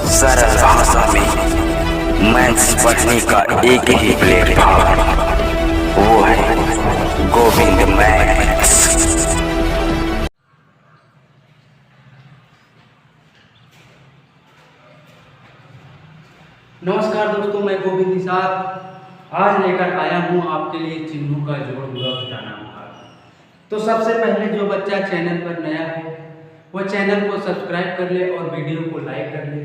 सरल भाषा में मैथ्स पढ़ने का एक ही प्लेटफॉर्म, वो है गोविंद मैथ्स। नमस्कार दोस्तों, मैं गोविंद निषाद आज लेकर आया हूँ आपके लिए चिन्हों का जोड़ हुआ घटाना भाग। तो सबसे पहले जो बच्चा चैनल पर नया है वो चैनल को सब्सक्राइब कर ले और वीडियो को लाइक कर ले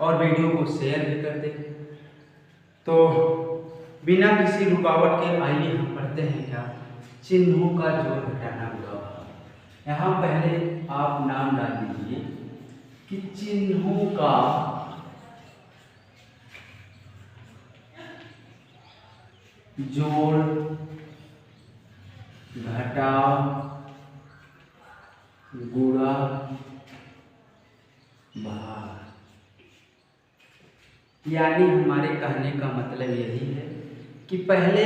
और वीडियो को शेयर भी कर दे। तो बिना किसी रुकावट के आइए हम पढ़ते हैं क्या चिन्हों का जोड़ घटाना हुआ भाग। यहाँ पहले आप नाम डाल दीजिए कि चिन्हों का जोड़ घटाव गुणा भाग। यानी हमारे कहने का मतलब यही है कि पहले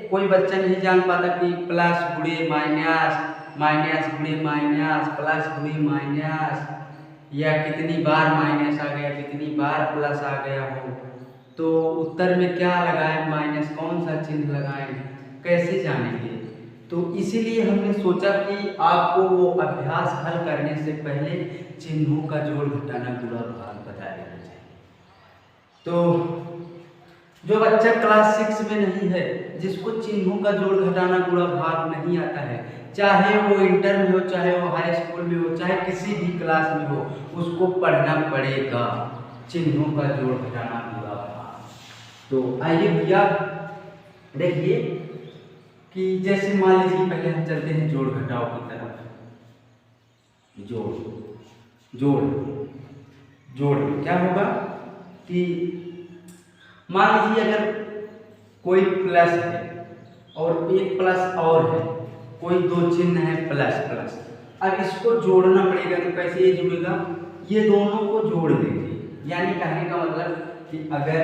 कोई बच्चा नहीं जान पाता कि प्लस गुणे माइनस, माइनस गुणे माइनस, प्लस गुणे माइनस, या कितनी बार माइनस आ गया कितनी बार प्लस आ गया हो, तो उत्तर में क्या लगाएं, माइनस कौन सा चिन्ह लगाएं, कैसे जानेंगे। तो इसीलिए हमने सोचा कि आपको वो अभ्यास हल करने से पहले चिन्हों का जोड़ घटाना गुणा भाग बता देना चाहिए। तो जो बच्चा क्लास 6 में नहीं है, जिसको चिन्हों का जोड़ घटाना गुणा भाग नहीं आता है, चाहे वो इंटर में हो, चाहे वो हाई स्कूल में हो, चाहे किसी भी क्लास में हो, उसको पढ़ना पड़ेगा चिन्हों का जोड़ घटाना गुणा भाग। तो आइए भैया देखिए कि जैसे मान लीजिए पहले हम चलते हैं जोड़ घटाव की तरफ। जोड़ जोड़ जोड़ क्या होगा कि मान लीजिए अगर कोई प्लस है और एक प्लस और है, कोई दो चिन्ह है प्लस प्लस, अब इसको जोड़ना पड़ेगा। तो कैसे ये जुड़ेगा, ये दोनों को जोड़ देंगे। यानी कहने का मतलब कि अगर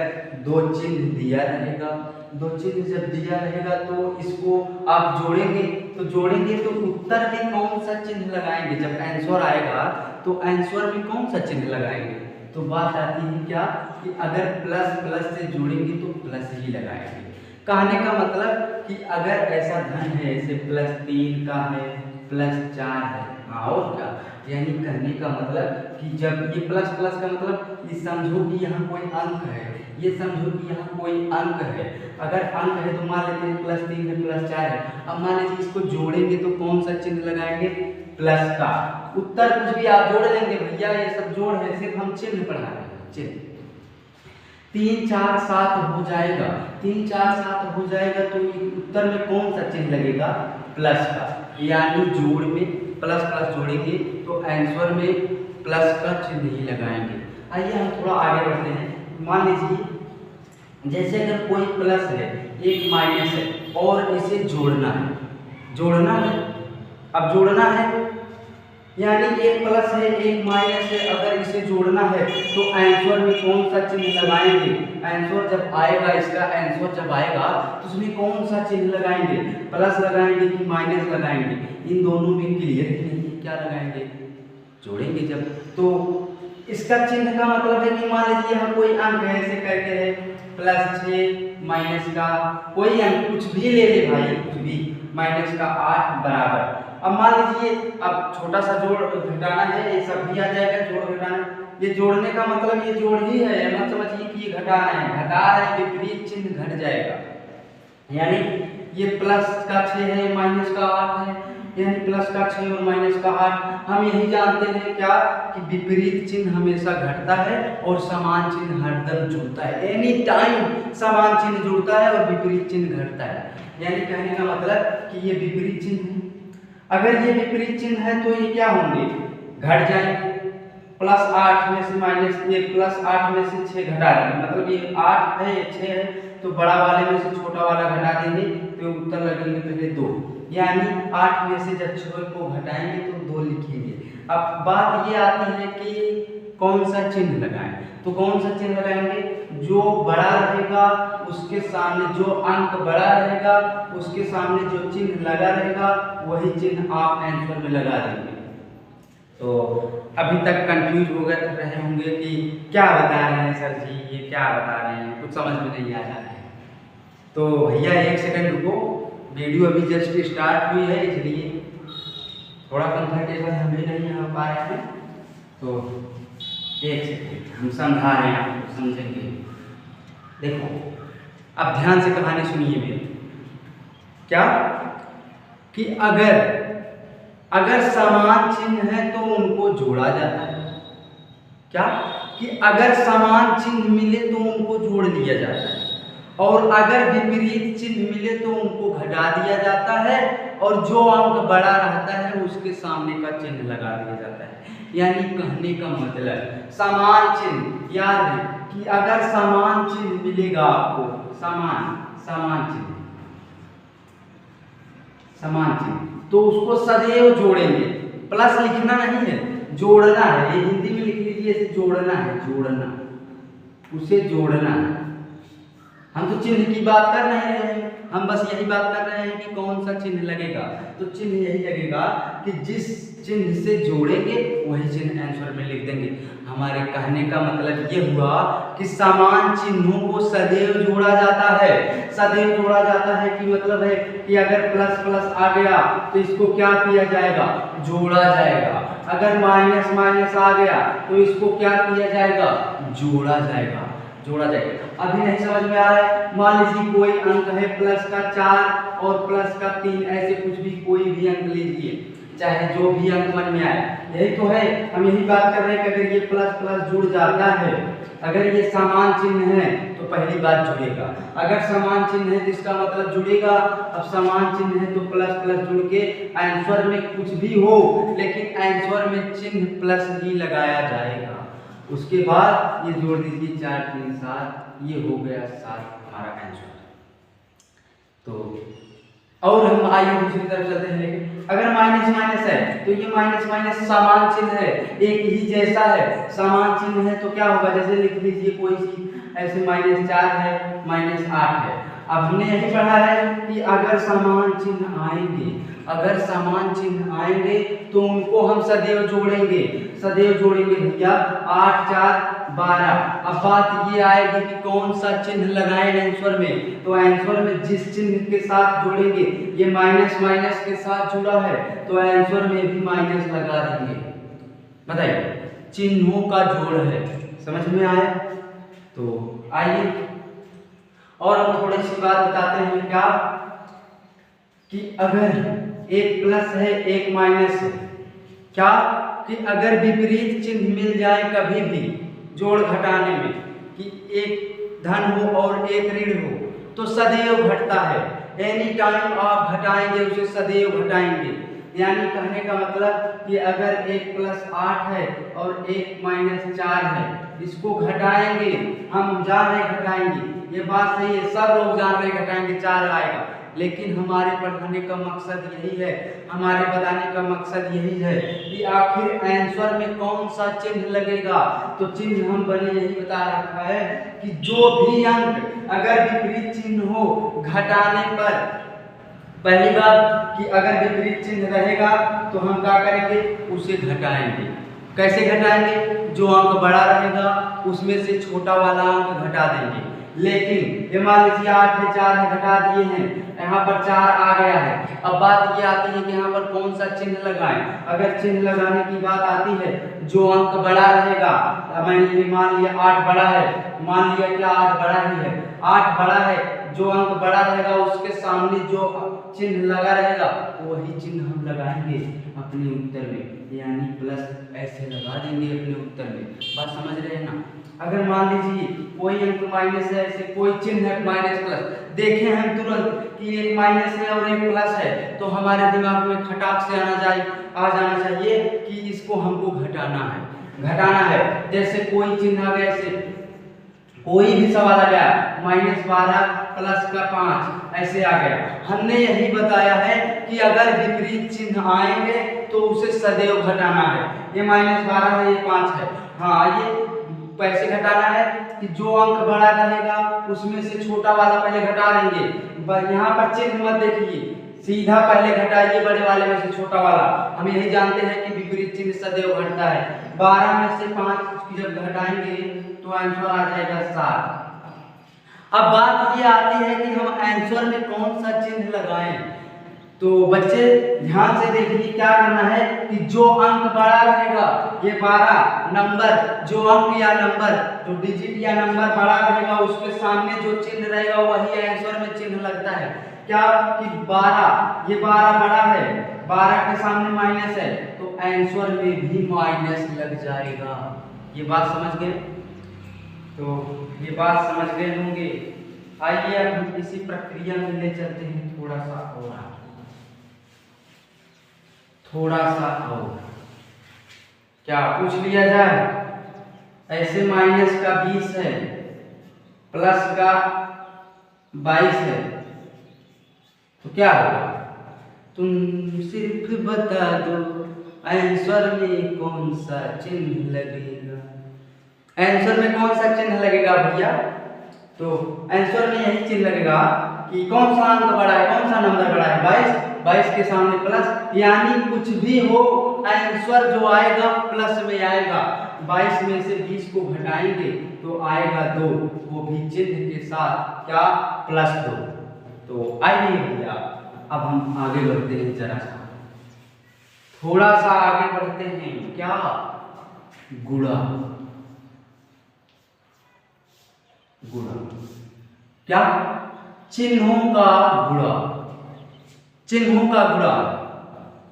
दो चिन्ह दिया रहेगा, दो चिन्ह जब दिया रहेगा तो इसको आप जोड़ेंगे तो उत्तर में कौन सा चिन्ह लगाएंगे, जब आंसर आएगा तो आंसर में कौन सा चिन्ह लगाएंगे। तो बात आती है क्या कि अगर प्लस प्लस से जोड़ेंगे तो प्लस ही लगाएंगे। कहने का मतलब कि अगर ऐसा धन है, जैसे +3 का है, +4 है, हाँ और क्या, यानी कहने का मतलब कि जब ये प्लस प्लस का मतलब ये समझो कि यहाँ कोई अंक है, ये समझो कि यहाँ कोई अंक है। अगर अंक है तो मान लेते हैं +3 है, +4 है। अब मान लीजिए इसको जोड़ेंगे तो कौन सा चिन्ह लगाएंगे, प्लस का। उत्तर कुछ भी आप जोड़ लेंगे भैया, ये सब जोड़ है, सिर्फ हम चिन्ह पढ़ा रहे हैं। चिन्ह 3 4 7 हो जाएगा, 3 4 7 हो जाएगा तो उत्तर में कौन सा चिन्ह लगेगा, प्लस का। यानी जोड़ में प्लस प्लस जोड़ेंगे तो आंसर में प्लस का चिन्ह ही लगाएंगे। आइए हम थोड़ा आगे बढ़ते हैं। मान लीजिए जैसे अगर कोई प्लस है, एक माइनस है और इसे जोड़ना है, अब जोड़ना है यानी एक प्लस है एक माइनस है, अगर इसे जोड़ना है तो आंसर में कौन सा चिन्ह लगाएंगे। आंसर जब आएगा, इसका आंसर जब आएगा तो उसमें कौन सा चिन्ह लगाएंगे, प्लस लगाएंगे कि माइनस लगाएंगे। इन दोनों में क्लियर नहीं है, क्या लगाएंगे, जोड़ेंगे जब। तो इसका चिन्ह का मतलब है कि मान लीजिए हम कोई अंक है, ऐसे कहते हैं +6 माइनस का कोई अंक कुछ भी ले ले भाई, कुछ भी, माइनस का 8 बराबर। अब मान लीजिए अब छोटा सा जोड़ घटाना है, ये सब भी आ जाएगा जोड़ घटाना। ये जोड़ने का मतलब ये जोड़ ही है, मत समझिए कि ये घटाना है, घटा रहे विपरीत चिन्ह घट जाएगा। यानी ये प्लस का 6 है, माइनस का 8 है, यानी प्लस का 6 और माइनस का 8। हम यही जानते हैं क्या कि विपरीत चिन्ह हमेशा घटता है और समान चिन्ह हरदम जुड़ता है। एनी टाइम समान चिन्ह जुड़ता है और विपरीत चिन्ह घटता है। यानी कहने का मतलब कि ये विपरीत चिन्ह है। अगर ये विपरीत चिन्ह है तो ये क्या होंगे, घट जाएंगे। +8 में से माइनस ये +8 में से 6 घटा देंगे, मतलब ये 8 है ये 6 है, तो बड़ा वाले में से छोटा वाला घटा देंगे तो उत्तर लगेंगे पहले 2। यानी 8 में से जब 6 को घटाएंगे तो 2 लिखेंगे। अब बात ये आती है कि कौन सा चिन्ह लगाएं, तो कौन सा चिन्ह लगाएंगे, जो बड़ा रहेगा उसके सामने, जो अंक बड़ा रहेगा उसके सामने जो चिन्ह लगा रहेगा वही चिन्ह आप आंसर में लगा देंगे। तो अभी तक कंफ्यूज हो गए रहे होंगे कि क्या बता रहे हैं सर जी, ये क्या बता रहे हैं, कुछ समझ में नहीं आ रहा है। तो भैया एक सेकंड रुको, वीडियो अभी जस्ट स्टार्ट हुई है इसलिए थोड़ा कंफर्टेबल हम भी नहीं हो पा रहे हैं। तो एक सेकंड हम समझा रहे हैं, आपको समझेंगे। देखो अब ध्यान से कहानी सुनिए मेरी। क्या कि अगर समान चिन्ह है तो उनको जोड़ा जाता है। क्या कि अगर समान चिन्ह मिले तो उनको जोड़ लिया जाता है, और अगर विपरीत चिन्ह मिले तो उनको घटा दिया जाता है, और जो अंक बड़ा रहता है उसके सामने का चिन्ह लगा दिया जाता है। यानी कहने का मतलब समान चिन्ह, याद है कि अगर समान चिन्ह मिलेगा आपको, समान चिन्ह तो उसको सदैव जोड़ेंगे। प्लस लिखना नहीं है, जोड़ना है। ये हिंदी में लिख लीजिए, इसे जोड़ना है, उसे जोड़ना है। हम तो चिन्ह की बात कर नहीं रहे हैं, हम बस यही बात कर रहे हैं कि कौन सा चिन्ह लगेगा। तो चिन्ह यही लगेगा कि जिस चिन्ह से जोड़ेंगे वही चिन्ह आंसर में लिख देंगे। हमारे कहने का मतलब ये हुआ कि समान चिन्हों को सदैव जोड़ा जाता है। सदैव जोड़ा जाता है कि मतलब है कि अगर प्लस प्लस आ गया तो इसको क्या किया जाएगा, जोड़ा जाएगा। अगर माइनस माइनस आ गया तो इसको क्या किया जाएगा, जोड़ा जाएगा। अभी नहीं समझ में आ रहा है? मान लीजिए कोई अंक है प्लस का 4 और प्लस का 3, ऐसे कुछ भी कोई भी अंक लीजिए, चाहे जो भी अंक मन में आए। यही तो है, हम यही बात कर रहे हैं कि अगर ये प्लस प्लस जुड़ जाता है, अगर ये समान चिन्ह है तो पहली बात जुड़ेगा। अगर समान चिन्ह है तो इसका मतलब जुड़ेगा। अब समान चिन्ह है तो प्लस प्लस जुड़ के आंसर में कुछ भी हो, लेकिन आंसर में चिन्ह प्लस ही लगाया जाएगा। उसके बाद ये जोड़ दीजिए 4 3 7, ये हो गया 7 हमारा आंसर। तो और हम आइए दूसरी तरफ चलते हैं। लेकिन अगर माइनस माइनस है तो ये माइनस माइनस समान चिन्ह है, एक ही जैसा है, समान चिन्ह है तो क्या होगा, जैसे लिख लीजिए कोई चीज ऐसे -4 है, -8 है। अब हमने यही पढ़ा है कि अगर समान चिन्ह आएंगे तो उनको हम सदैव जोड़ेंगे भैया। 8 4 12। अब बात ये आएगी कि कौन सा चिन्ह लगाएं आंसर में, तो आंसर में जिस चिन्ह के साथ जोड़ेंगे, ये माइनस माइनस के साथ जुड़ा है तो आंसर में भी माइनस लगा देंगे। बताइए, चिन्हों का जोड़ है। समझ में आया? तो आइए और हम थोड़ी सी बात बताते हैं। क्या कि अगर एक प्लस है एक माइनस है, क्या कि अगर विपरीत चिन्ह मिल जाए कभी भी जोड़ घटाने में, कि एक धन हो और एक ऋण हो, तो सदैव घटता है। एनी टाइम आप घटाएंगे उसे सदैव घटाएंगे। यानी कहने का मतलब कि अगर एक +8 है और एक -4 है, इसको घटाएंगे, हम जान रहे घटाएंगे, ये बात सही है, सब लोग जान रहे घटाएंगे 4 आएगा। लेकिन हमारे पढ़ाने का मकसद यही है, हमारे बताने का मकसद यही है कि आखिर आंसर में कौन सा चिन्ह लगेगा। तो चिन्ह हम बने यही बता रखा है कि जो भी अंक अगर विपरीत चिन्ह हो घटाने पर, पहली बात कि अगर विपरीत चिन्ह रहेगा तो हम क्या करेंगे, उसे घटाएंगे। कैसे घटाएंगे? जो अंक बड़ा रहेगा उसमें से छोटा वाला अंक घटा देंगे। लेकिन ये मान लीजिए 8 है 4 है, घटा दिए हैं, यहाँ पर 4 आ गया है। अब बात ये आती है कि यहाँ पर कौन सा चिन्ह लगाएं। अगर चिन्ह लगाने की बात आती है, जो अंक बड़ा रहेगा, मैंने मान लिया 8 बड़ा है, मान लिया क्या 8 बड़ा ही है, 8 बड़ा है, जो अंक बड़ा रहेगा उसके सामने जो चिन्ह लगा रहेगा वही चिन्ह हम लगाएंगे अपने उत्तर में, यानी प्लस ऐसे लगा देंगे अपने उत्तर में। बात समझ रहे हैं ना? अगर मान लीजिए कोई अंक माइनस है, ऐसे कोई चिन्ह है माइनस प्लस, देखें हम तुरंत कि एक माइनस है और एक प्लस है, तो हमारे दिमाग में खटाक से आ जाना चाहिए कि इसको हमको घटाना है। जैसे कोई चिन्ह आ गया, ऐसे कोई भी सवाल आ गया -12 प्लस का 5 ऐसे आ गया, हमने यही बताया है कि अगर विपरीत चिन्ह आएंगे तो उसे सदैव घटाना है। ये -12 है, ये 5 है, हाँ ये पैसे घटाना है कि जो अंक बड़ा रहेगा उसमें से छोटा वाला पहले घटा देंगे। यहाँ पर चिन्ह मत देखिए, सीधा पहले घटाइए बड़े वाले में से छोटा वाला। हम यही जानते हैं कि विपरीत चिन्ह सदैव घटता है। 12 में से 5 जब घटाएंगे तो आंसर आ जाएगा 7। अब बात ये आती है कि हम आंसर में कौन सा चिन्ह लगाएं। तो बच्चे ध्यान से देखिए क्या करना है कि जो अंक बड़ा रहेगा, ये 12 नंबर, जो अंक या नंबर, जो डिजिट या नंबर बड़ा रहेगा उसके सामने जो चिन्ह रहेगा वही आंसर में चिन्ह लगता है। क्या कि 12, ये 12 बड़ा है, 12 के सामने माइनस है तो आंसर में भी माइनस लग जाएगा। ये बात समझ गए? तो ये बात समझ गए होंगे। आइए अब हम इसी प्रक्रिया में ले चलते हैं थोड़ा सा और क्या पूछ लिया जाए। ऐसे माइनस का 20 है, प्लस का 22 है, तो क्या होगा? तुम सिर्फ बता दो आंसर में कौन सा चिन्ह लगेगा। आंसर में कौन सा चिन्ह लगेगा भैया? तो आंसर में यही चिन्ह लगेगा कि कौन सा अंक बड़ा है, कौन सा नंबर बड़ा है, 22, 22 के सामने प्लस, यानी कुछ भी हो आंसर जो आएगा प्लस में आएगा। 22 में से 20 को घटाएंगे तो आएगा 2, वो भी चिन्ह के साथ, क्या? +2। तो आइए भैया अब हम आगे बढ़ते हैं, जरा सा थोड़ा सा आगे बढ़ते हैं। क्या? गुणा। क्या? चिन्हों का गुणा। चिन्हों का गुणा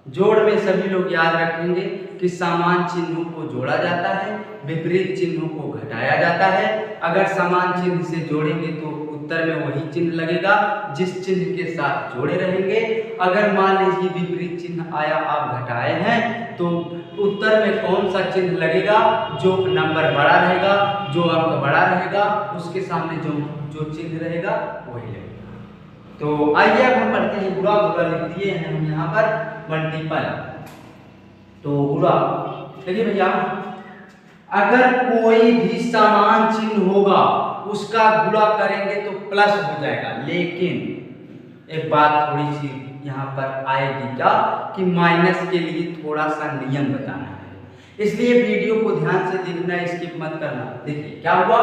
जोड़ में सभी लोग याद रखेंगे कि समान चिन्हों को जोड़ा जाता है, विपरीत चिन्हों को घटाया जाता है। अगर समान चिन्ह से जोड़ेंगे तो उत्तर में वही चिन्ह लगेगा जिस चिन्ह के साथ जोड़े रहेंगे। अगर मान लीजिए विपरीत चिन्ह आया, आप घटाए हैं, तो उत्तर में कौन सा चिन्ह लगेगा? जो नंबर बड़ा रहेगा, जो अंक बड़ा रहेगा, उसके सामने जो चिन्ह रहेगा वही लगेगा। तो आइए अब हम पढ़ते हैं गुणा। गुणा लिख दिए हैं हम यहाँ पर मल्टीपल। तो गुणा देखिए भैया, अगर कोई भी समान चिन्ह होगा उसका गुणा करेंगे तो प्लस हो जाएगा, लेकिन एक बात थोड़ी सी यहाँ पर आएगी, क्या कि माइनस के लिए थोड़ा सा नियम बताना है, इसलिए वीडियो को ध्यान से देखना, स्किप मत करना। देखिए क्या हुआ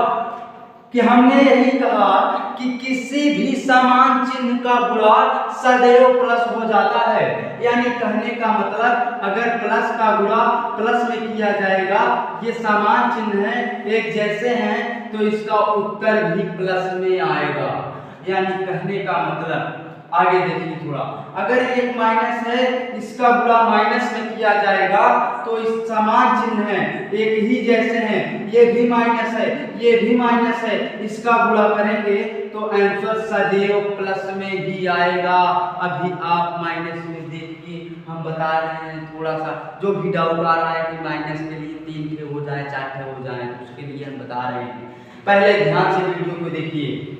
कि हमने यही कहा कि किसी भी समान चिन्ह का गुणा सदैव प्लस हो जाता है। यानी कहने का मतलब अगर प्लस का गुणा प्लस में किया जाएगा, ये समान चिन्ह है, एक जैसे हैं, तो इसका उत्तर भी प्लस में आएगा। यानी कहने का मतलब आगे देखिए थोड़ा, अगर एक माइनस है, इसका गुणा माइनस में किया जाएगा तो इस समान चिन्ह है, एक ही जैसे हैं, ये भी माइनस है, ये भी माइनस है, इसका गुणा करेंगे तो आंसर सदैव प्लस में ही आएगा। अभी आप माइनस में देखिए, हम बता रहे हैं थोड़ा सा, जो भी डाउट आ रहा है कि माइनस के लिए 3 ठे हो जाए, 4 ठे हो जाए, उसके लिए हम बता रहे हैं। पहले ध्यान से वीडियो को देखिए।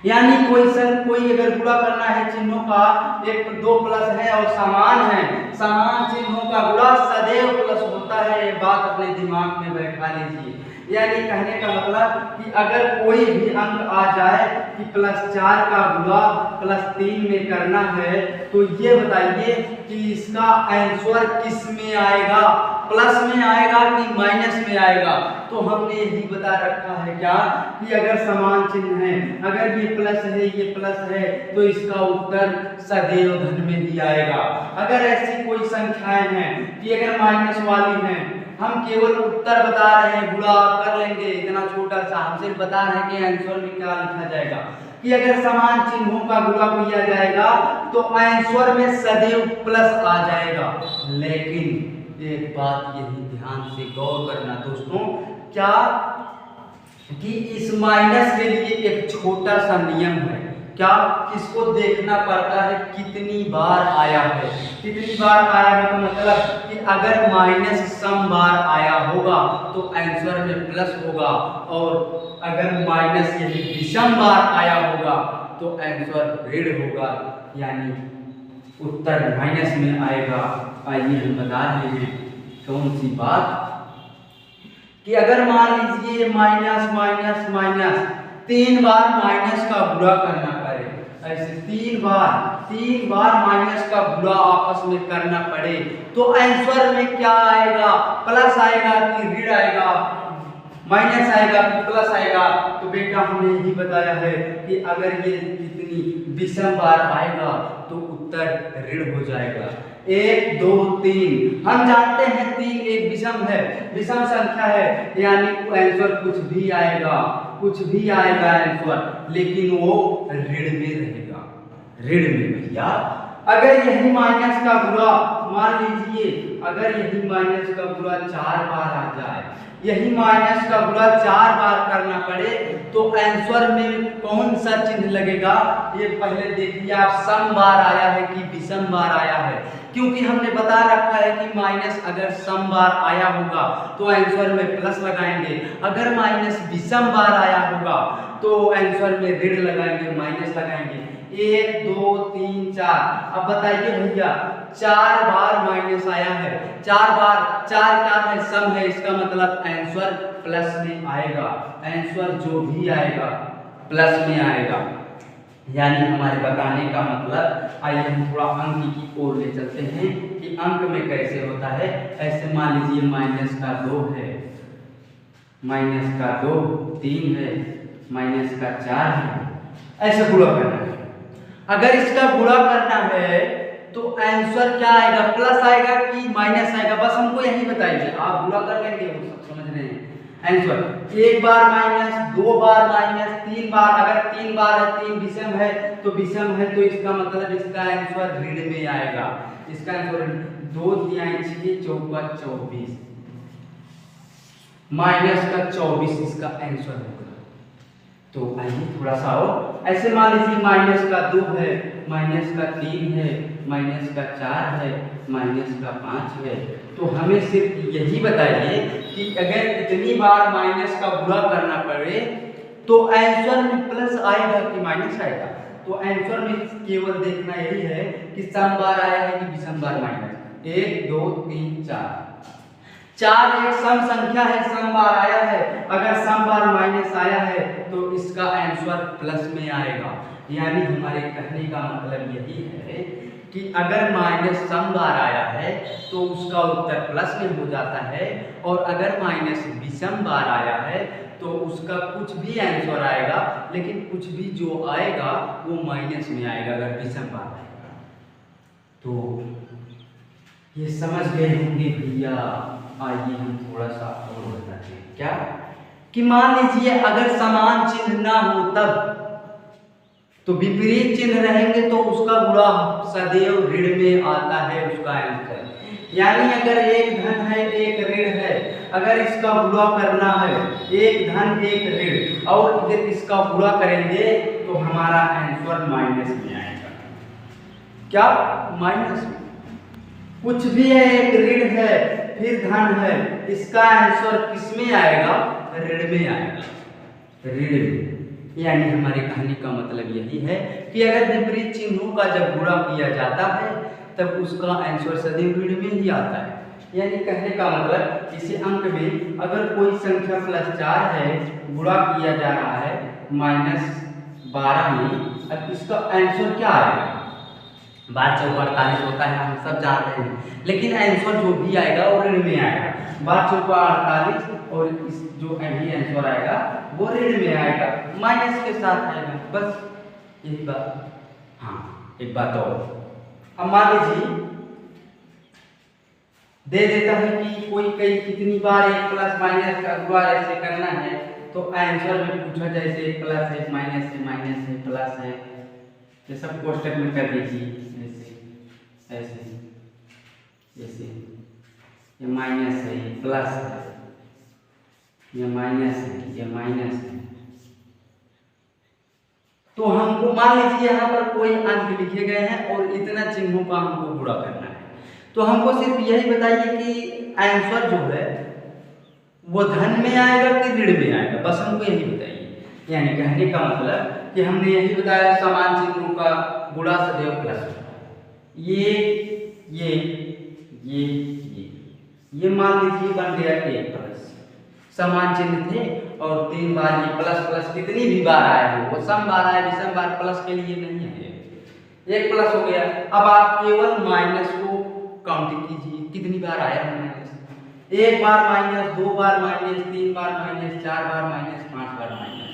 यानी कोई अगर गुणा करना है चिन्हों का, एक 2 प्लस है और समान है, समान चिन्हों का गुणा सदैव प्लस होता है, ये बात अपने दिमाग में बैठा लीजिए। यानी कहने का मतलब कि अगर कोई भी अंक आ जाए कि +4 का गुणा +3 में करना है, तो ये बताइए कि इसका आंसर किस में आएगा, प्लस में आएगा कि माइनस में आएगा। तो हमने यही बता रखा है क्या कि अगर समान चिन्ह है, अगर ये प्लस है, ये प्लस है, तो इसका उत्तर सदैव धन में ही आएगा। अगर ऐसी कोई संख्याएं हैं कि अगर माइनस वाली हैं, हम केवल उत्तर बता रहे हैं, गुणा कर लेंगे इतना छोटा सा, हम सिर्फ बता रहे हैं कि आंसर में क्या लिखा जाएगा, कि अगर समान चिन्हों का गुणा किया जाएगा तो आंसर में सदैव प्लस आ जाएगा। लेकिन एक बात यही ध्यान से गौर करना दोस्तों, क्या कि इस माइनस के लिए एक छोटा सा नियम है, क्या इसको देखना पड़ता है कितनी बार आया है। कितनी बार आया है तो मतलब कि अगर माइनस सम बार आया होगा तो आंसर में प्लस होगा, और अगर माइनस यदि विषम बार आया होगा तो आंसर ऋण होगा, यानी उत्तर माइनस में आएगा। आइए हम बता रहे हैं कौन सी बात, कि अगर मान लीजिए माइनस माइनस माइनस 3 बार माइनस का गुणा करना पड़े, ऐसे 3 बार 3 बार माइनस का गुणा आपस में करना पड़े तो आंसर में क्या आएगा, प्लस आएगा कि ऋण आएगा, माइनस आएगा कि प्लस आएगा। तो बेटा हमने यही बताया है कि अगर ये कितनी विषम बार आएगा तो उत्तर ऋण हो जाएगा। 1 2 3 हम जानते हैं 3 एक विषम है, विषम संख्या है, यानी आंसर कुछ भी आएगा आंसर, लेकिन वो ऋण में रहेगा, ऋण में भैया। अगर यही माइनस का गुणा मान लीजिए, अगर यही माइनस का गुणा 4 बार आ जाए, यही माइनस का गुणा 4 बार करना पड़े तो आंसर में कौन सा चिन्ह लगेगा, ये पहले देखिए आप, सम बार आया है कि विषम बार आया है। क्योंकि हमने बता रखा है कि माइनस अगर सम बार आया होगा तो आंसर में प्लस लगाएंगे, अगर माइनस विषम बार आया होगा तो आंसर में ऋण लगाएंगे, माइनस लगाएंगे। 1 2 3 4। अब बताइए भैया 4 बार माइनस आया है, 4 बार, 4 क्या है, सम है, इसका मतलब आंसर प्लस में आएगा, आंसर जो भी आएगा प्लस में आएगा। यानी हमारे बताने का मतलब, आइए हम थोड़ा अंक की ओर ले चलते हैं कि अंक में कैसे होता है। ऐसे मान लीजिए माइनस का 2 है, माइनस का 2 3 है, माइनस का 4 है, ऐसे गुणा करना है। अगर इसका गुणा करना है तो आंसर क्या आएगा, प्लस आएगा कि माइनस आएगा, बस हमको यही बताइए, आप गुणा कर लेंगे, वो सब समझ रहे हैं। आंसर 1 बार माइनस, 2 बार माइनस, 3 बार, अगर 3 बार है, 3 विषम है तो विषम है तो इसका मतलब इसका आंसर ऋण में आएगा, इसका आंसर 2 3 6 4 24, माइनस का 24 इसका आंसर होगा। तो आइए थोड़ा सा और ऐसे मान लीजिए माइनस का 2 है, माइनस का 3 है, माइनस का 4 है, माइनस का 5 है। तो हमें सिर्फ यही बताइए कि अगर इतनी बार माइनस का गुणा करना पड़े तो आंसर में प्लस आएगा कि माइनस आएगा। तो आंसर में केवल देखना यही है कि सम बार आया है कि विषम बार माइनस। 1 2 3 4, 4 एक सम संख्या है, सम बार आया है, अगर सम बार माइनस आया है तो इसका आंसर प्लस में आएगा। यानी हमारे कहने का मतलब यही है कि अगर माइनस सम बार आया है तो उसका उत्तर प्लस में हो जाता है, और अगर माइनस विषम बार आया है तो उसका कुछ भी आंसर आएगा, लेकिन कुछ भी जो आएगा वो माइनस में आएगा अगर विषम बार आएगा। तो ये समझ गए होंगे भैया। आइए हम थोड़ा सा और बताते हैं क्या, कि मान लीजिए अगर समान चिन्ह ना हो तब तो विपरीत चिन्ह रहेंगे तो उसका गुणा सदैव ऋण में आता है, उसका आंसर। यानी अगर एक धन है एक ऋण है, अगर इसका गुणा करना है, एक धन एक ऋण, और इधर इसका गुणा करेंगे तो हमारा आंसर माइनस में आएगा। क्या माइनस में? कुछ भी है, एक ऋण है फिर धन है, इसका आंसर किस में आएगा, ऋण में आएगा, ऋण में। यानी हमारे कहने का मतलब यही है कि अगर विपरीत चिन्हों का जब गुणा किया जाता है तब उसका आंसर सदैव ऋण में ही आता है। यानी कहने का मतलब इसी अंक में अगर कोई संख्या +4 है, गुणा किया जा रहा है -12 में, अब इसका आंसर क्या आएगा, 12 × 4 = 48 होता है, हम सब जानते हैं, लेकिन आंसर जो भी आएगा वो ऋण में आएगा। 12 × 4 = 48 और इस जो भी आंसर आएगा वो ऋण में आएगा, माइनस के साथ आएगा, बस यही बात। हाँ एक बात और, अब मान लीजिए दे देता है कि कोई कई कितनी बार एक प्लस माइनस का गुणा ऐसे करना है, तो आंसर में पूछा जैसे प्लस है माइनस है, माइनस है प्लस है, ये सब कोष्टक में कर दीजिए, ऐसे ऐसे ऐसे, ये माइनस है, ये प्लस है, ये माइनस है, ये माइनस है। तो हमको मान लीजिए यहाँ पर कोई अंक लिखे गए हैं और इतना चिन्हों का हमको गुणा करना है, तो हमको सिर्फ यही बताइए कि आंसर जो है वो धन में आएगा कि ऋण में आएगा, बस हमको यही बताइए। यानी कहने का मतलब कि हमने यही बताया समान चिन्हों का गुणा सदैव प्लस होता है। ये मान लीजिए बन गया एक प्लस, समान चिन्ह थे और 3 बार ये प्लस प्लस कितनी भी बार आया हो, वो सम बार आया, विषम बार प्लस के लिए नहीं है। एक प्लस हो गया। अब आप केवल माइनस को काउंटिंग कीजिए, कितनी बार आया है माइनस। एक बार माइनस, दो बार माइनस, तीन बार माइनस, चार बार माइनस, पांच बार माइनस।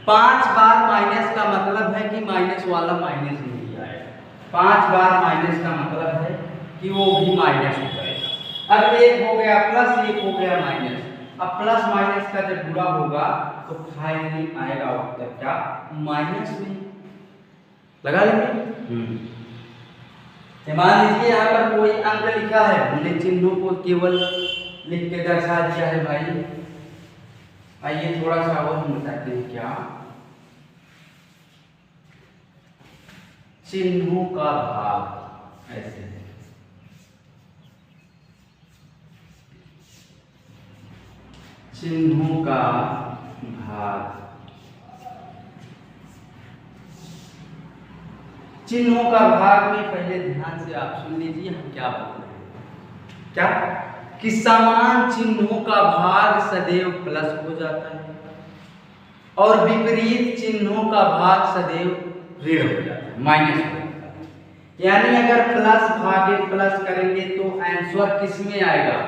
पांच बार माइनस का मतलब है कि माइनस वाला माइनस नहीं आएगा। पांच बार माइनस का मतलब है कि वो भी माइनस हो जाएगा। अब एक हो गया प्लस, एक हो गया माइनस। अब प्लस माइनस का जब गुणा होगा तो फाइनली आएगा उत्तर क्या, माइनस में। लगा लेंगे। मान लीजिए यहाँ पर कोई अंक लिखा है, हमने चिन्हों को केवल लिख के दर्शा दिया है भाई। आइए थोड़ा सा और हम बताते हैं क्या, चिन्हों का भाग ऐसे है। चिन्हों का भाग, चिन्हों का भाग में पहले ध्यान से आप सुन लीजिए हम क्या बोल रहे हैं। क्या कि समान चिन्हों का भाग सदैव प्लस हो जाता है और विपरीत चिन्हों का भाग सदैव ऋण हो जाता है, माइनस हो जाता है। यानी अगर प्लस भागे प्लस करेंगे तो आंसर किस में आएगा।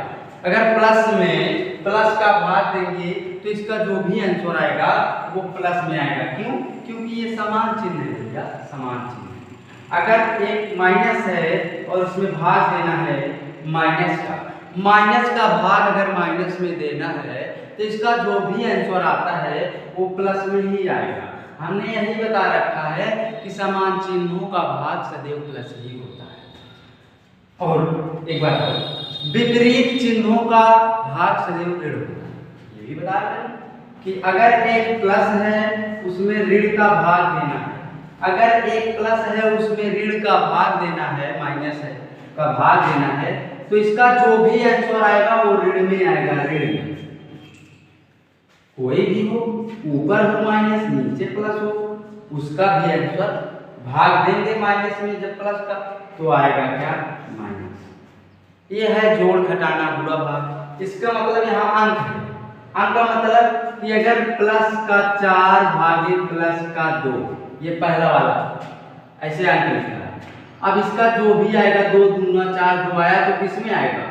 अगर प्लस में प्लस का भाग देंगे तो इसका जो भी आंसर आएगा वो प्लस में आएगा। क्यों? क्योंकि ये समान चिन्ह है भैया, समान चिन्ह। अगर एक माइनस है और उसमें भाग देना है माइनस का, माइनस का भाग अगर माइनस में देना है तो इसका जो भी आंसर आता है वो प्लस में ही आएगा। हमने यही बता रखा है कि समान चिन्हों का भाग सदैव प्लस ही होता है। और एक बात और, विपरीत चिन्हों का भाग सदैव ऋण होता है। ये भी बता रहे हैं कि अगर एक प्लस है उसमें ऋण का भाग देना है, अगर एक प्लस है उसमें ऋण का भाग देना है, माइनस है का भाग देना है, तो इसका जो भी आंसर आएगा वो ऋण में आएगा, ऋण में। कोई भी हो, ऊपर हो माइनस, नीचे प्लस हो, उसका भी आंसर भाग देंगे माइनस में जब प्लस का, तो आएगा क्या, माइनस। ये है जोड़ घटाना गुणा भाग। इसका मतलब यहाँ अंक है। अंक का मतलब कि अगर प्लस का 4 भागे प्लस का 2, ये पहला वाला ऐसे अंक लिखा है। अब इसका जो भी आएगा 2 दूना 4 2 आया तो किस में आएगा,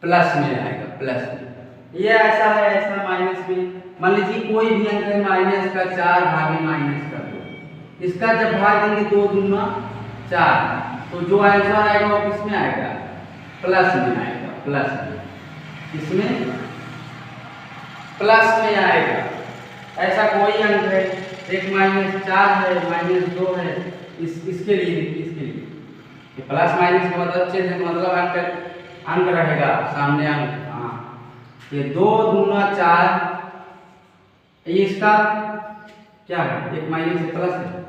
प्लस में आएगा, प्लस में। ये ऐसा है, ऐसा माइनस में। मान लीजिए कोई भी अंक है माइनस का 4 भागे माइनस का 2, इसका जब भाग देंगे 2 दूना 4, तो जो आंसर आएगा वो किस में आएगा, प्लस में आएगा, प्लस में। इसमें प्लस में आएगा। ऐसा कोई अंक है, एक -4 है, -2 है, इसके लिए ये प्लस माइनस का मतलब चेंज है, मतलब अंक रहेगा सामने अंक। हाँ, ये 2 दूना 4, ये इसका क्या है, एक माइनस से प्लस है,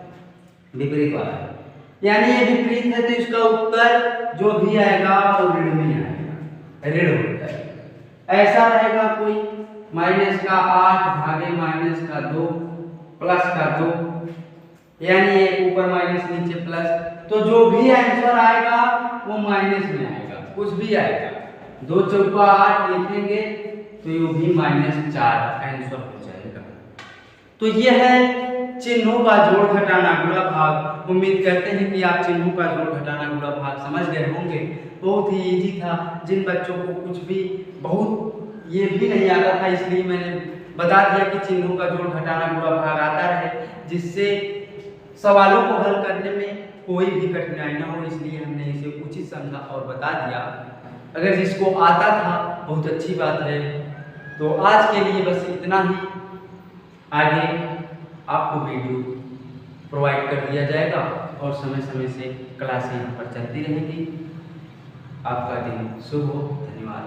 विपरीत वाला है। यानी ये विपरीत है तो इसका उत्तर जो भी आएगा वो ऋण में आएगा, ऋण होता है। ऐसा रहेगा कोई माइनस का 8 भागे माइनस का 2 प्लस का 2, यानी एक ऊपर माइनस नीचे प्लस, तो जो भी आंसर आएगा वो माइनस में आएगा, कुछ भी आएगा। 2 चौका 8 लिखेंगे तो ये भी -4 आंसर हो जाएगा। तो ये है चिन्हों का जोड़ घटाना गुणा भाग। उम्मीद करते हैं कि आप चिन्हों का जोड़ घटाना गुणा भाग समझ गए होंगे। बहुत ही इजी था। जिन बच्चों को कुछ भी बहुत ये भी नहीं आता था, इसलिए मैंने बता दिया कि चिन्हों का जोड़ घटाना गुणा भाग आता रहे, जिससे सवालों को हल करने में कोई भी कठिनाई ना हो, इसलिए हमने इसे उचित समझा और बता दिया। अगर जिसको आता था बहुत अच्छी बात है। तो आज के लिए बस इतना ही। आगे आपको वीडियो प्रोवाइड कर दिया जाएगा और समय समय से क्लासें यहाँ पर चलती रहेगी। आपका दिन शुभ हो। धन्यवाद।